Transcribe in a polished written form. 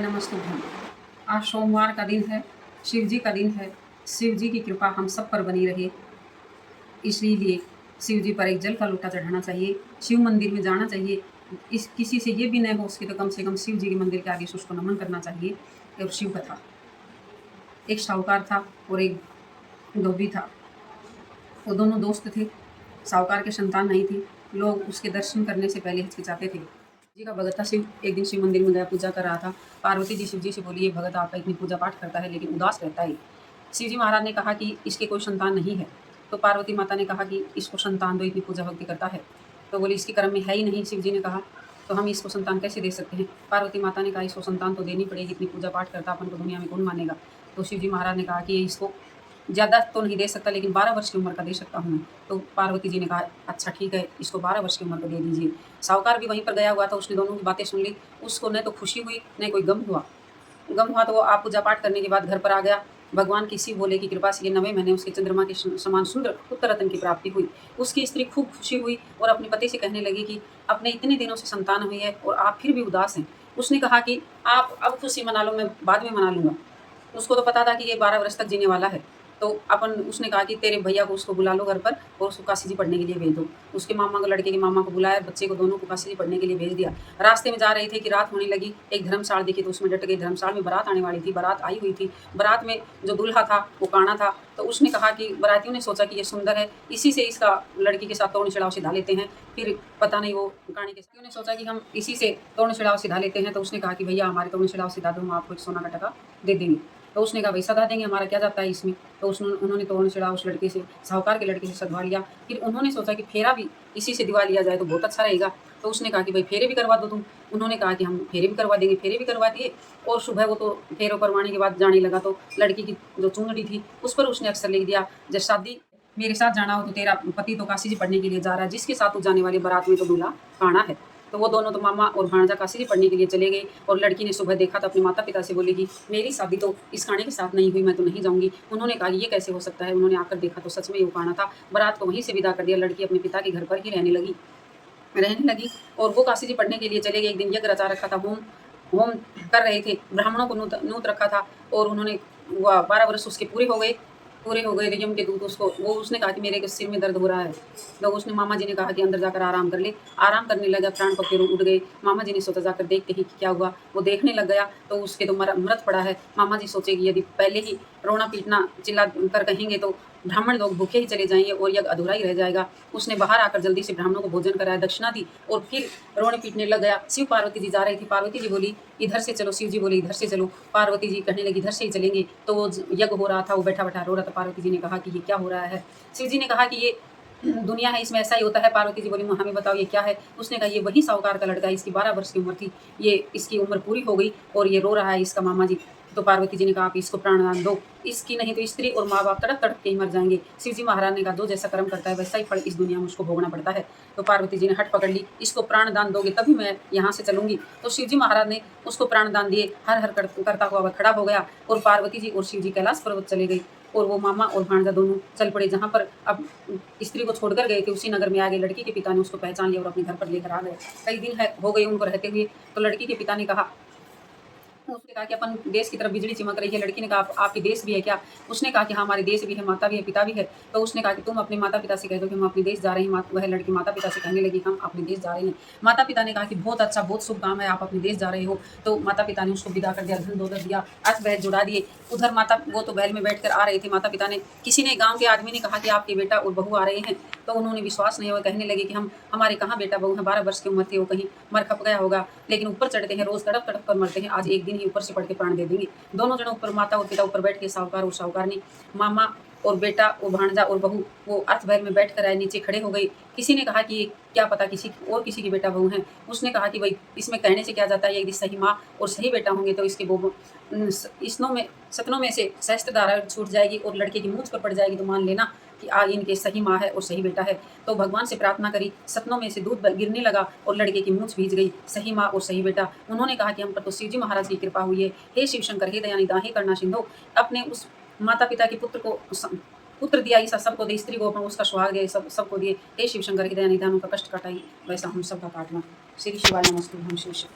नमस्तुभ्यम। आज सोमवार का दिन है, शिव जी का दिन है। शिव जी की कृपा हम सब पर बनी रहे, इसलिए शिव जी पर एक जल का लोटा चढ़ाना चाहिए, शिव मंदिर में जाना चाहिए। इस किसी से ये भी नहीं हो सके तो कम से कम शिव जी के मंदिर के आगे से उसको नमन करना चाहिए। और शिव कथा, एक साहूकार था और एक धोबी था। वो दोनों दोस्त थे। साहूकार के संतान नहीं थी। लोग उसके दर्शन करने से पहले हिचकिचाते थे। जी का भगत था शिव एक दिन शिव मंदिर में गया, पूजा कर रहा था। पार्वती जी शिव जी से बोली, ये भगत आपका इतनी पूजा पाठ करता है लेकिन उदास रहता है। शिव जी महाराज ने कहा कि इसके कोई संतान नहीं है। तो पार्वती माता ने कहा कि इसको संतान दो, इतनी पूजा भक्ति करता है। तो बोली इसकी कर्म में है ही नहीं। शिव जी ने कहा तो हम इसको संतान कैसे दे सकते हैं। पार्वती माता ने कहा इसको संतान तो देनी पड़ेगी, इतनी पूजा पाठ करता अपन को दुनिया में कौन मानेगा। तो शिव जी महाराज ने कहा कि ये इसको ज़्यादा तो नहीं दे सकता लेकिन 12 वर्ष की उम्र का दे सकता हूँ मैं। तो पार्वती जी ने कहा अच्छा ठीक है, इसको 12 वर्ष की उम्र का दे दीजिए। साहूकार भी वहीं पर गया हुआ था, उसने दोनों की बातें सुन ली। उसको न तो खुशी हुई न कोई गम हुआ। तो वो आप पूजा पाठ करने के बाद घर पर आ गया। भगवान की शिव भोले की कृपा से ये 9वें महीने उसके चंद्रमा के समान सुंदर पुत्र रत्न की प्राप्ति हुई। उसकी स्त्री खूब खुशी हुई और अपने पति से कहने लगी कि अपने इतने दिनों से संतान हुई है और आप फिर भी उदास हैं। उसने कहा कि आप अब खुशी मना लो, मैं बाद में मना लूँगा। उसको तो पता था कि ये 12 वर्ष तक जीने वाला है। तो उसने कहा कि तेरे भैया को उसको बुला लो घर पर और उसको काशी जी पढ़ने के लिए भेज दो। उसके मामा को, लड़के के मामा को बुलाया, बच्चे को दोनों को काशी जी पढ़ने के लिए भेज दिया। रास्ते में जा रहे थे कि रात होने लगी, एक धर्मशाला दिखी तो उसमें डट गए। धर्मशाला में बारात आने वाली थी, बारात आई हुई थी। बारात में जो दूल्हा था वो काना था। तो उसने कहा कि बारातियों ने सोचा कि ये सुंदर है, इसी से इसका लड़की के साथ तोड़ छिड़ाव सिधा लेते हैं। फिर पता नहीं वो काने के ने सोचा कि हम इसी से तोड़ छिड़ाव सिधा लेते हैं। तो उसने कहा कि भैया हमारे तोड़ छिड़ाव सिधा दो, हम आपको एक सोना का टका दे देंगे। तो उसने कहा भाई सदा देंगे, हमारा क्या जाता है इसमें। तो उन्होंने तोड़ छिड़ा उस लड़के से, साहूकार के लड़के से सधवा लिया। फिर उन्होंने सोचा कि फेरा भी इसी से दिवा लिया जाए तो बहुत अच्छा रहेगा। तो उसने कहा कि भाई फेरे भी करवा दो तुम। उन्होंने कहा कि हम फेरे भी करवा देंगे। फेरे भी करवा दिए और सुबह वो तो फेरों करवाने के बाद जाने लगा तो लड़की की जो चुंदड़ी थी उस पर उसने अक्सर लिख दिया, जब शादी मेरे साथ जाना हो तो तेरा पति तो काशी जी पढ़ने के लिए जा रहा है, जिसके साथ तू जाने वाली बारात में तो दूल्हा काना है। तो वो दोनों तो मामा और भांजा काशी जी पढ़ने के लिए चले गए। और लड़की ने सुबह देखा तो अपने माता पिता से बोलेगी मेरी शादी तो इस काने के साथ नहीं हुई, मैं तो नहीं जाऊंगी। उन्होंने कहा ये कैसे हो सकता है। उन्होंने आकर देखा तो सच में वो काना था। बारात को वहीं से विदा कर दिया। लड़की अपने पिता के घर पर ही रहने लगी और वो काशी जी पढ़ने के लिए चले गए। एक दिन यज्ञ रचा रखा था, होम होम कर रहे थे, ब्राह्मणों को नूत रखा था और उन्होंने 12 वर्ष उसके पूरे हो गए। यम के दूत उसने कहा कि मेरे सिर में दर्द हो रहा है। तो उसने मामा जी ने कहा कि अंदर जाकर आराम कर ले। आराम करने लगा, प्राण पक्षी उड़ गए। मामा जी ने सोचा जाकर देखते ही क्या हुआ। वो देखने लग गया तो उसके तो मृत पड़ा है। मामा जी सोचेगी यदि पहले ही रोना पीटना चिल्ला कर कहेंगे तो ब्राह्मण लोग भूखे ही चले जाएंगे और यज्ञ अधूरा ही रह जाएगा। उसने बाहर आकर जल्दी से ब्राह्मणों को भोजन कराया, दक्षिणा दी और फिर रोने पीटने लग गया। शिव पार्वती जी जा रही थी। पार्वती जी बोली इधर से चलो, शिव जी बोले इधर से चलो। पार्वती जी कहने लगी इधर से ही चलेंगे। तो वो यज्ञ हो रहा था, वो बैठा बैठा रो रहा था। पार्वती जी ने कहा कि ये क्या हो रहा है। शिव जी ने कहा कि ये दुनिया है, इसमें ऐसा ही होता है। पार्वती जी बोली हमें बताओ ये क्या है। उसने कहा ये वही साहूकार का लड़का है, इसकी 12 वर्ष की उम्र थी, ये इसकी उम्र पूरी हो गई और ये रो रहा है इसका मामा जी। तो पार्वती जी ने कहा आप इसको प्राणदान दो, इसकी नहीं तो स्त्री और माँ बाप तड़प तड़प के ही मर जाएंगे। शिव जी महाराज ने कहा जो जैसा कर्म करता है वैसा ही फल इस दुनिया में उसको भोगना पड़ता है। तो पार्वती जी ने हट पकड़ ली, इसको प्राणदान दोगे तभी मैं यहाँ से चलूंगी। तो शिव जी महाराज ने उसको प्राणदान दिए। हर हर करता हुआ वह खड़ा हो गया और पार्वती जी और शिव जी कैलाश पर्वत चले गए और वो मामा और भांजा दोनों चल पड़े जहाँ पर अब स्त्री को छोड़कर गए थे उसी नगर में आ गए। लड़की के पिता ने उसको पहचान लिया और अपने घर पर लेकर आ गए। कई दिन हो गए उनको रहते हुए। तो लड़की के पिता ने कहा, उसने कहा कि अपन देश की तरफ बिजली चमक रही है। लड़की ने कहा आपके देश भी है क्या। उसने कहा कि हाँ हमारे देश भी है, माता भी है, पिता भी है। तो उसने कहा कि तुम अपने माता पिता से कह दो कि हम अपने देश जा रहे हैं। वह लड़की माता पिता से कहने लगी हम अपने देश जा रहे हैं। माता पिता ने कहा कि बहुत अच्छा, बहुत शुभ काम है, आप अपने देश जा रहे हो। तो माता पिता ने उसको विदा कर दिया, धन दौलत दिया, अर्थ बहल जुड़ा दिए। उधर वो तो बहल में बैठ कर आ रहे थे। माता पिता ने, किसी ने गाँव के आदमी ने कहा कि आपके बेटा और बहू आ रहे हैं। तो उन्होंने विश्वास नहीं हुआ, कहने लगे कि हमारे कहाँ बेटा बहू है, 12 वर्ष की उम्र थी, वो कहीं मर खप गया होगा। लेकिन ऊपर चढ़ते हैं, रोज तड़प तड़प कर मरते हैं, आज एक दिन ही ऊपर से पढ़ के प्राण दे देंगे। दोनों जनों ऊपर, माता और पिता ऊपर बैठ के, साहूकार और साहूकारनी, मामा और बेटा और भांजा और बहू वो अर्थ भर में बैठ कर आए, नीचे खड़े हो गए। किसी ने कहा कि क्या पता किसी की बेटा बहू है। उसने कहा कि भाई इसमें कहने से क्या जाता है, यदि सही माँ और सही बेटा होंगे तो इसके सपनों में से सहस्त्र धारा छूट जाएगी और लड़के की मूंछ पर पड़ जाएगी तो मान लेना कि इनके सही माँ है और सही बेटा है। तो भगवान से प्रार्थना करी, सपनों में से दूध गिरने लगा और लड़के की मूंछ भीज गई, सही माँ और सही बेटा। उन्होंने कहा कि हम पर तो शिव जी महाराज की कृपा हुई है। हे शिव शंकर, हे दयानिधि, हे करुणा सिंधु, अपने उस माता पिता के पुत्र दिया, ईसा सबको दे, स्त्री को अपना उसका सुहाग दे, सबको दिए। हे शिव शंकर, हे दयानिधि, उनका कष्ट कटाई वैसा हम सबका काटना। श्री शिवाय नमस्तुभ्यं शिव।